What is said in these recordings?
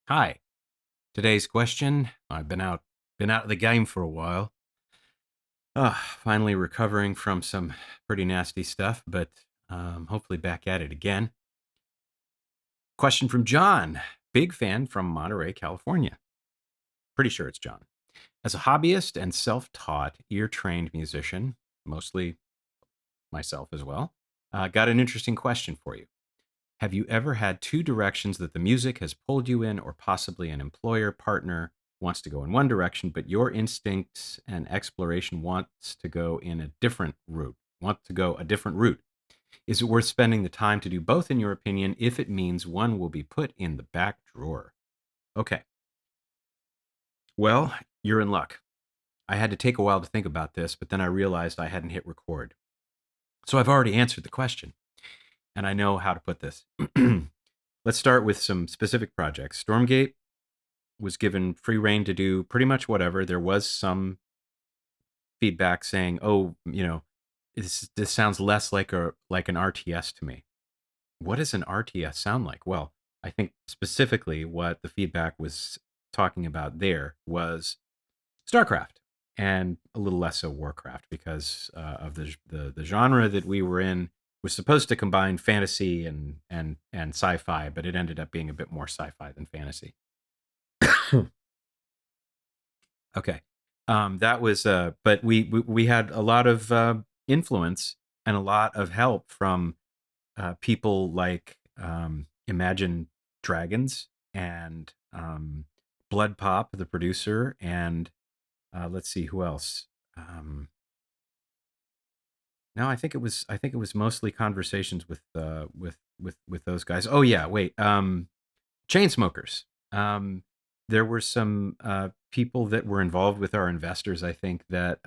Hi. Today's question. I've been out of the game for a while. Finally recovering from some pretty nasty stuff, but hopefully back at it again. Question from John. Big fan from Monterey, California. Pretty sure it's John. As a hobbyist and self-taught ear-trained musician, mostly myself as well, got an interesting question for you. Have you ever had two directions that the music has pulled you in, or possibly an employer partner wants to go in one direction, but your instincts and exploration wants to go in a different route, want to go a different route? Is it worth spending the time to do both, in your opinion, if it means one will be put in the back drawer? Okay, well, you're in luck. I had to take a while to think about this, but then I realized I hadn't hit record. So I've already answered the question, and I know how to put this. Let's start with some specific projects. Stormgate was given free reign to do pretty much whatever. There was some feedback saying, "Oh, this sounds less like an RTS to me." What does an RTS sound like? Well, I think specifically what the feedback was talking about there was StarCraft, and a little less so Warcraft, because of the genre that we were in was supposed to combine fantasy and sci-fi, but it ended up being a bit more sci-fi than fantasy. Okay. That was, but we had a lot of influence and a lot of help from people like Imagine Dragons and Blood Pop, the producer, and let's see who else. No, I think it was mostly conversations with those guys. Oh yeah, wait. Chainsmokers. Um, there were some people that were involved with our investors, I think, that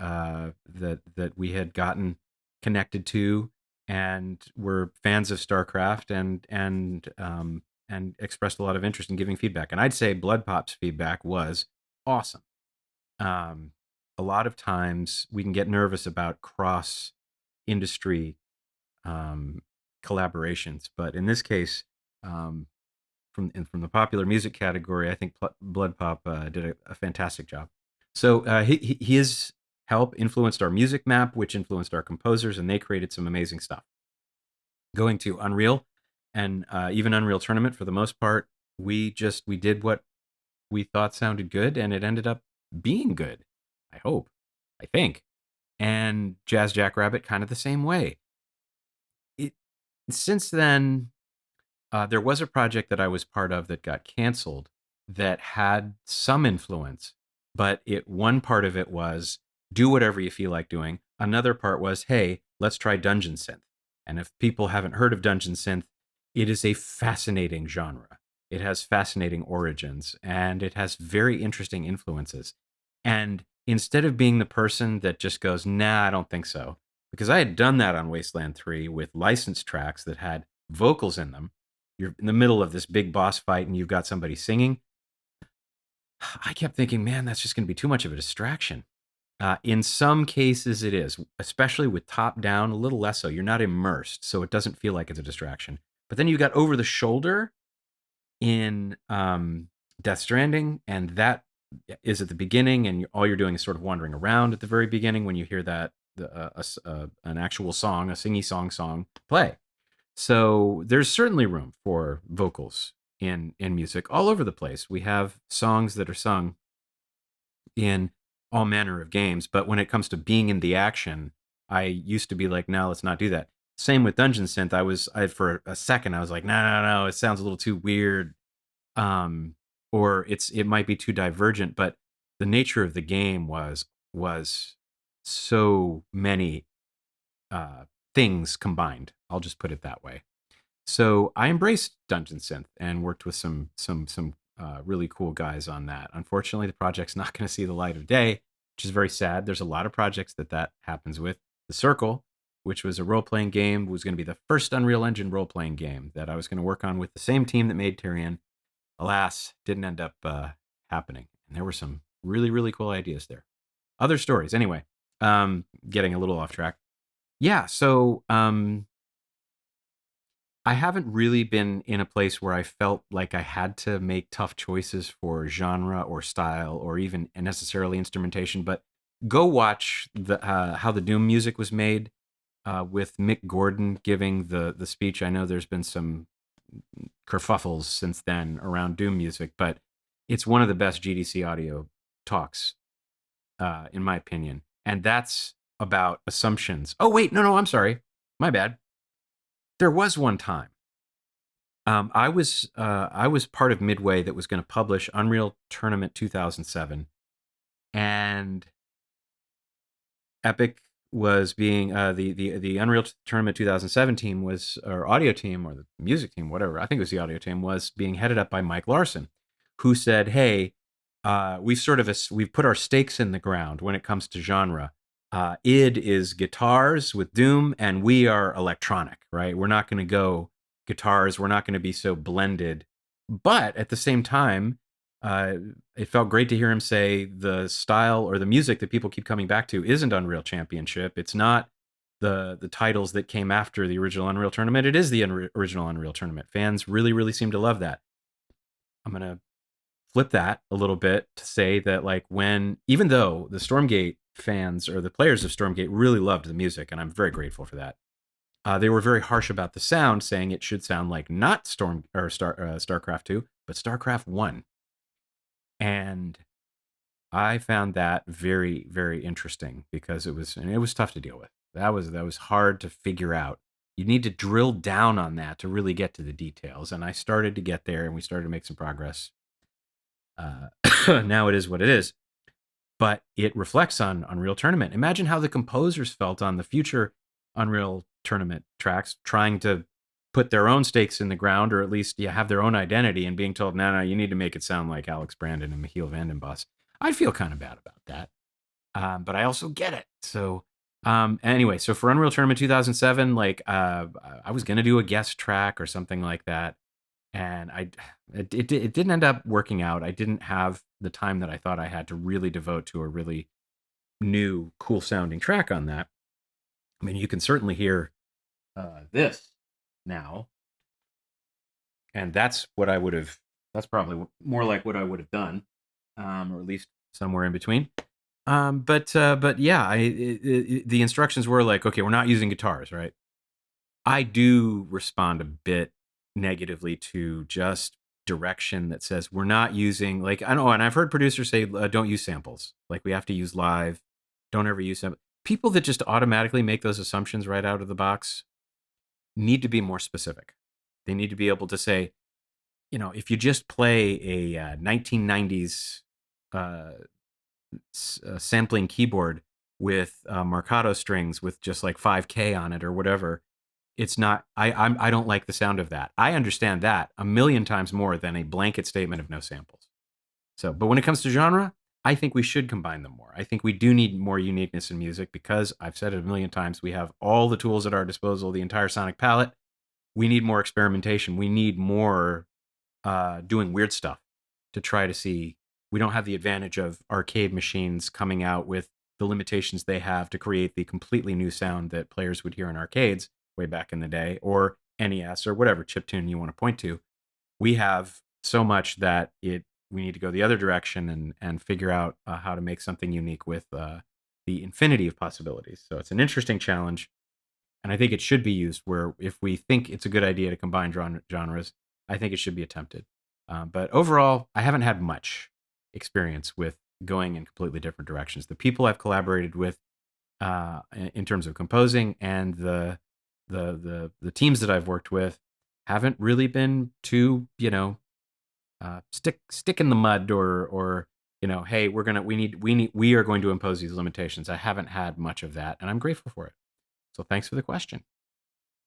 we had gotten connected to, and were fans of StarCraft, and expressed a lot of interest in giving feedback. And I'd say Blood Pop's feedback was awesome. Um, a lot of times we can get nervous about cross industry um, collaborations, but in this case, um, from the popular music category, I think Blood Pop did a fantastic job. So his help influenced our music map, which influenced our composers, and they created some amazing stuff. Going to Unreal and even Unreal Tournament, for the most part, we did what we thought sounded good, and it ended up being good. I hope, I think. And Jazz Jackrabbit, kind of the same way. It Since then, there was a project that I was part of that got canceled that had some influence, but one part of it was do whatever you feel like doing. Another part was, hey, let's try Dungeon Synth. And if people haven't heard of Dungeon Synth, it is a fascinating genre. It has fascinating origins, and it has very interesting influences. And instead of being the person that just goes, nah, I don't think so, because I had done that on Wasteland 3 with licensed tracks that had vocals in them. You're in the middle of this big boss fight and you've got somebody singing. I kept thinking, man, that's just going to be too much of a distraction. In some cases, it is, especially with top down, a little less so. You're not immersed, so it doesn't feel like it's a distraction. But then you got over the shoulder in Death Stranding, and that is at the beginning, and all you're doing is sort of wandering around at the very beginning when you hear that an actual song, a singy song play. So there's certainly room for vocals in music all over the place. We have songs that are sung in all manner of games, but when it comes to being in the action, I used to be like, no, let's not do that. Same with Dungeon Synth. I for a second I was like, no, no, no, it sounds a little too weird, um, or it might be too divergent. But the nature of the game was so many uh, things combined. I'll just put it that way. So I embraced Dungeon Synth and worked with some really cool guys on that. Unfortunately, the project's not going to see the light of day, which is very sad. There's a lot of projects that happens with. The Circle, which was a role playing game, was going to be the first Unreal Engine role playing game that I was going to work on with the same team that made Tyrion. Alas, didn't end up happening. And there were some really cool ideas there. Other stories, anyway. Getting a little off track. Yeah, so I haven't really been in a place where I felt like I had to make tough choices for genre or style or even necessarily instrumentation. But go watch the how the Doom music was made with Mick Gordon giving the speech. I know there's been some kerfuffles since then around Doom music, but it's one of the best GDC audio talks, in my opinion. And that's about assumptions. Oh wait, no, I'm sorry, my bad. There was one time I was part of Midway that was going to publish Unreal Tournament 2007, and Epic was being the Unreal Tournament 2017 was, or audio team or the music team, whatever. I think it was the audio team, was being headed up by Mike Larson, who said, "Hey, we've put our stakes in the ground when it comes to genre. Id is guitars with Doom, and we are electronic, right? We're not going to go guitars. We're not going to be so blended, but at the same time." Uh, it felt great to hear him say the style or the music that people keep coming back to isn't Unreal Championship. It's not the titles that came after the original Unreal Tournament. It is the original Unreal Tournament. Fans really seem to love that. I'm gonna flip that a little bit to say that, like, when, even though the Stormgate fans or the players of Stormgate really loved the music, and I'm very grateful for that, they were very harsh about the sound, saying it should sound like not StarCraft 2, but StarCraft 1. And I found that very interesting because it was tough to deal with. That was hard to figure out. You need to drill down on that to really get to the details. And I started to get there, and we started to make some progress. Uh, now it is what it is, but it reflects on Unreal Tournament. Imagine how the composers felt on the future Unreal Tournament tracks, trying to put their own stakes in the ground, or at least have their own identity, and being told, no, you need to make it sound like Alex Brandon and Michiel van den Bos. I feel kind of bad about that, but I also get it. So anyway, so for Unreal Tournament 2007, like I was gonna do a guest track or something like that, and it didn't end up working out. I didn't have the time that I thought I had to really devote to a really new, cool sounding track on that. I mean, you can certainly hear this now, and that's what I would have. That's probably more like what I would have done, or at least somewhere in between. But yeah, the instructions were like, okay, we're not using guitars, right? I do respond a bit negatively to just direction that says we're not using, like, I know, and I've heard producers say, don't use samples, like we have to use live, don't ever use them. People that just automatically make those assumptions right out of the box need to be more specific. They need to be able to say, if you just play a 1990s uh, sampling keyboard with Marcato strings with just like 5K on it or whatever, it's not. I don't like the sound of that. I understand that a million times more than a blanket statement of no samples. So, but when it comes to genre, I think we should combine them more. I think we do need more uniqueness in music because I've said it a million times. We have all the tools at our disposal, the entire sonic palette. We need more experimentation. We need more doing weird stuff to try to see. We don't have the advantage of arcade machines coming out with the limitations they have to create the completely new sound that players would hear in arcades way back in the day, or NES, or whatever chiptune you want to point to. We have so much that we need to go the other direction and figure out how to make something unique with the infinity of possibilities. So it's an interesting challenge, and I think it should be used where if we think it's a good idea to combine genres, I think it should be attempted. But overall, I haven't had much experience with going in completely different directions. The people I've collaborated with in terms of composing, and the teams that I've worked with haven't really been too, stick in the mud, or hey, we are going to impose these limitations. I haven't had much of that, and I'm grateful for it. So thanks for the question.